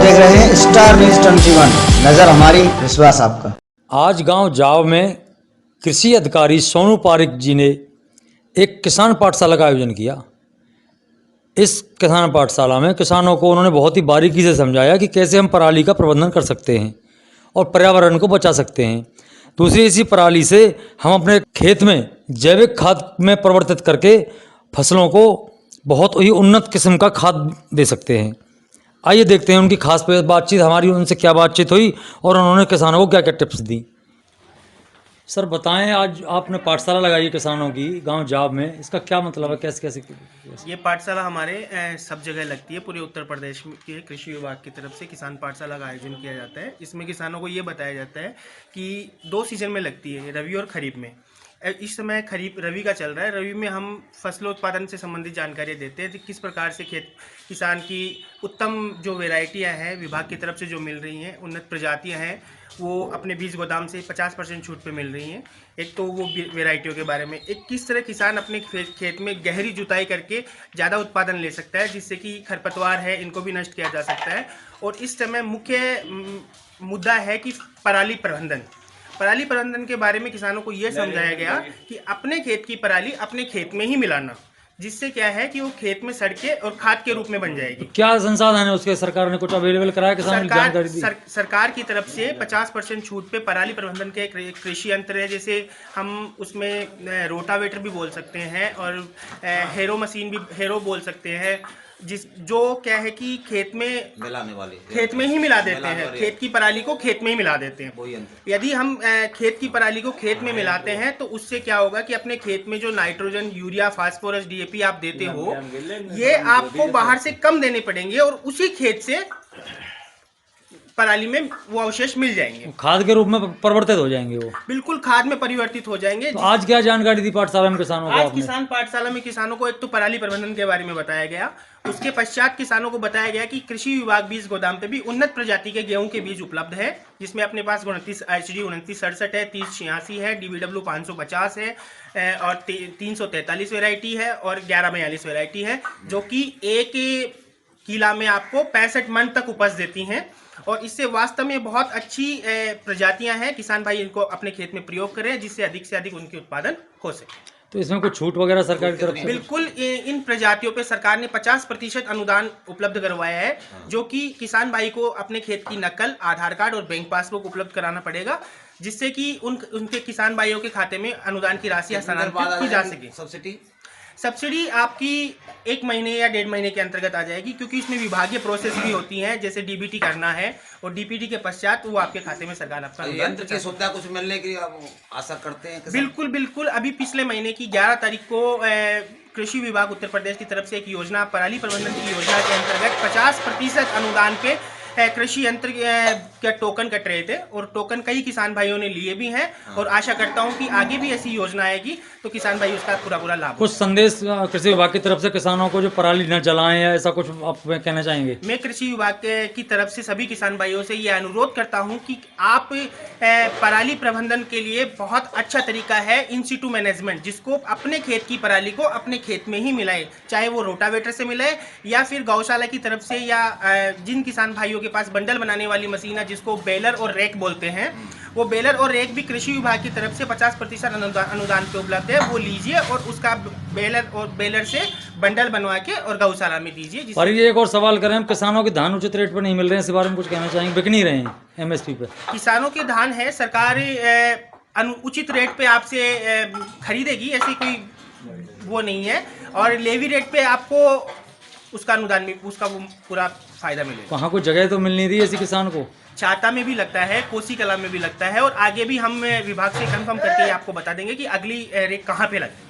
देख रहे हैं स्टार न्यूज 21, नजर हमारी विश्वास आपका। आज गांव जाव में कृषि अधिकारी सोनू पारिक जी ने एक किसान पाठशाला का आयोजन किया। इस किसान पाठशाला में किसानों को उन्होंने बहुत ही बारीकी से समझाया कि कैसे हम पराली का प्रबंधन कर सकते हैं और पर्यावरण को बचा सकते हैं। दूसरी, इसी पराली से हम अपने खेत में जैविक खाद में परिवर्तित करके फसलों को बहुत ही उन्नत किस्म का खाद दे सकते हैं। आइए देखते हैं उनकी खास बातचीत, हमारी उनसे क्या बातचीत हुई और उन्होंने किसानों को क्या क्या टिप्स दी। सर बताएं, आज आपने पाठशाला लगाई है किसानों की गांव जाब में, इसका क्या मतलब है, कैसे कैसे? ये पाठशाला हमारे सब जगह लगती है। पूरे उत्तर प्रदेश के कृषि विभाग की तरफ से किसान पाठशाला का आयोजन किया जाता है। इसमें किसानों को ये बताया जाता है कि 2 सीजन में लगती है, रबी और खरीफ में। इस समय खरीफ रबी का चल रहा है। रबी में हम फसलोत्पादन से संबंधित जानकारी देते हैं कि किस प्रकार से किसान की उत्तम जो वेराइटियां हैं विभाग की तरफ से जो मिल रही हैं, उन्नत प्रजातियां हैं, वो अपने बीज गोदाम से 50% छूट पे मिल रही हैं। एक तो वो वेराइटियों के बारे में, एक किस तरह किसान अपने खेत में गहरी जुताई करके ज़्यादा उत्पादन ले सकता है, जिससे कि खरपतवार है इनको भी नष्ट किया जा सकता है। और इस समय मुख्य मुद्दा है कि पराली प्रबंधन के बारे में किसानों को यह समझाया गया कि अपने खेत की पराली अपने खेत में ही मिलाना, जिससे क्या है कि वो खेत में सड़के और खाद के रूप में बन जाएगी। क्या संसाधन है उसके? सरकार ने कुछ अवेलेबल कराया किसानों को जानकारी दी? सरकार की तरफ से 50% छूट पे पराली प्रबंधन के कृषि यंत्र है, जैसे हम उसमें रोटावेटर भी बोल सकते हैं और हेरो मशीन भी हेरो बोल सकते हैं, जो क्या है कि खेत में मिलाने वाले खेत में ही मिला देते हैं, खेत की पराली को खेत में ही मिला देते हैं। यदि हम खेत की पराली को खेत में मिलाते हैं तो उससे क्या होगा कि अपने खेत में जो नाइट्रोजन, यूरिया, फास्फोरस, डीएपी आप देते हो, ये आपको बाहर से कम देने पड़ेंगे और उसी खेत से पराली में वो अवशेष मिल जाएंगे, खाद के रूप में परिवर्तित हो जाएंगे, वो बिल्कुल खाद में परिवर्तित हो जाएंगे। तो आज क्या जानकारी दी पाठशाला में किसानों को? आज किसान पाठशाला में किसानों को एक तो पराली प्रबंधन के बारे में बताया गया, उसके पश्चात किसानों को बताया गया कि कृषि विभाग बीज गोदाम पे भी उन्नत प्रजाति के गेहूं के बीज उपलब्ध है, जिसमें अपने पास 29 HD 2967 है, 3086 है, DBW 550 है और 343 वेराइटी है और 1142 वेराइटी है, जो कि एक किला में आपको 65 मन तक उपज देती हैं। और इससे वास्तव में बहुत अच्छी प्रजातियां हैं। किसान भाई इनको अपने खेत में प्रयोग करें, जिससे अधिक से अधिक उनके उत्पादन हो सके। तो इसमें कुछ छूट वगैरह सरकार की तरफ से? बिल्कुल, इन प्रजातियों पे सरकार ने 50% अनुदान उपलब्ध करवाया है, जो कि किसान भाई को अपने खेत की नकल, आधार कार्ड और बैंक पासबुक उपलब्ध कराना पड़ेगा, जिससे कि उनके किसान भाइयों के खाते में अनुदान की राशि हस्तांतरित की जा सके। सब्सिडी आपकी 1 महीने या 1.5 महीने के अंतर्गत आ जाएगी, क्योंकि इसमें विभागीय प्रोसेस भी होती है, जैसे डीबीटी करना है और डीपीटी के पश्चात वो आपके खाते में सरकार आपका यंत्र की सुविधा कुछ मिलने की आप आशा करते हैं? बिल्कुल। अभी पिछले महीने की 11 तारीख को कृषि विभाग उत्तर प्रदेश की तरफ से एक योजना, पराली प्रबंधन की योजना के अंतर्गत 50% अनुदान पे कृषि यंत्र के टोकन कट रहे थे और टोकन कई किसान भाइयों ने लिए भी हैं और आशा करता हूं कि आगे भी ऐसी योजना आएगी तो किसान भाई उसका पूरा लाभ। कुछ संदेश कृषि विभाग की तरफ से किसानों को जो पराली न जलाएं या ऐसा कुछ आप कहना चाहेंगे? मैं कृषि विभाग की तरफ से सभी किसान भाइयों से ये अनुरोध करता हूं कि आप पराली प्रबंधन के लिए बहुत अच्छा तरीका है इन सिटू मैनेजमेंट, जिसको अपने खेत की पराली को अपने खेत में ही मिलाए, चाहे वो रोटावेटर से मिलाए या फिर गौशाला की तरफ से, या जिन किसान भाइयों के पास बंडल बनाने वाली मशीन है जिसको बेलर और रैक बोलते हैं, वो बेलर और रैक भी कृषि विभाग की तरफ से 50% अनुदान पे उपलब्ध है, वो लीजिए और उसका बेलर से बंडल बनवा के और गौशाला में दीजिए। पर ये एक और सवाल करें, हम किसानों के धान उचित रेट पर नहीं मिल रहे हैं, इस बारे में कुछ कहना चाहेंगे? बिक नहीं रहे हैं MSP पे? किसानों के धान है, सरकार उचित रेट पे आपसे खरीदेगी, ऐसी कोई वो नहीं है, और लेवी रेट पे आपको उसका अनुदान में उसका वो पूरा फायदा मिलेगा। वहाँ कुछ जगह तो मिल नहीं रही ऐसी किसान को? चाता में भी लगता है, कोसी कला में भी लगता है, और आगे भी हम विभाग से कंफर्म करके आपको बता देंगे कि अगली रेट कहाँ पे लगे।